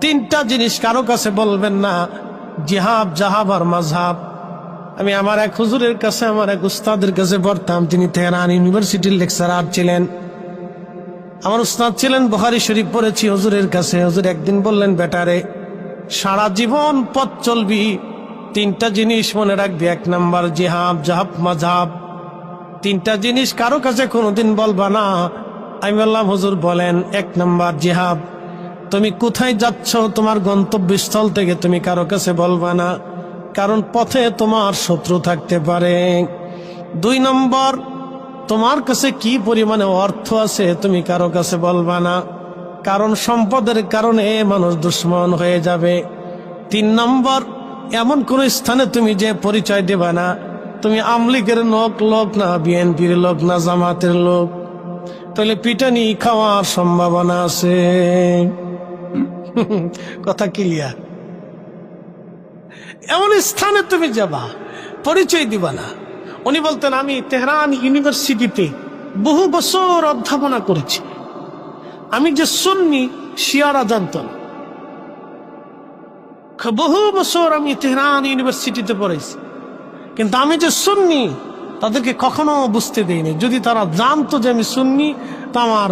তিনটা জিনিস কারো কাছে বলবেন না, জিহাদ, জাহাব আর মাযহাব। আমি আমার এক হুজুরের কাছে, আমার এক উস্তাদের কাছে পড়তাম, তিনি তেহরান ইউনিভার্সিটির লেকচারার ছিলেন। আমার উস্তাদ ছিলেন, বুখারী শরীফ পড়েছি হুজুরের কাছে। হুজুর একদিন বললেন, বেটারে সারা জীবন পথ চলবি, তিনটা জিনিস মনে রাখবি। এক নাম্বার জিহাদ, জাহাব, মাযহাব। তিনটা জিনিস কারো কাছে কোনোদিন বলবা না। আমি বললাম, হুজুর বলেন। এক নাম্বার জিহাদ, তুমি কোথায় যাচ্ছ তোমার গন্তব্যস্থল থেকে তুমি কারো কাছে বলবা না, কারণ পথে তোমার শত্রু থাকতে পারে। 2 নম্বর, তোমার কাছে কি পরিমাণে অর্থ আছে তুমি কারো কাছে বলবা না, কারণ সম্পদের কারণে মানুষ দুশ্মন হয়ে যাবে। 3 নম্বর, এমন কোন স্থানে তুমি যে পরিচয় দেবা না তুমি আমলিগের লোক না, বিএনপির লোক না, জামাতের লোক, তাহলে পিটানি খাওয়ার সম্ভাবনা আছে। কথা ক্লিয়ার? এমন স্থানে তুমি যাবা, পরিচয় দিবা না। উনি বলতেন, আমি তেহরান ইউনিভার্সিটিতে বহু বছর অধ্যাপনা করেছি, আমি যে সুন্নি শিয়ারা জানত না। বহু বছর আমি তেহরান ইউনিভার্সিটিতে পড়েছি, কিন্তু আমি যে সুন্নি তাদেরকে কখনো বুঝতে দেইনি। যদি তারা জানতো যে আমি সুন্নি, তা আমার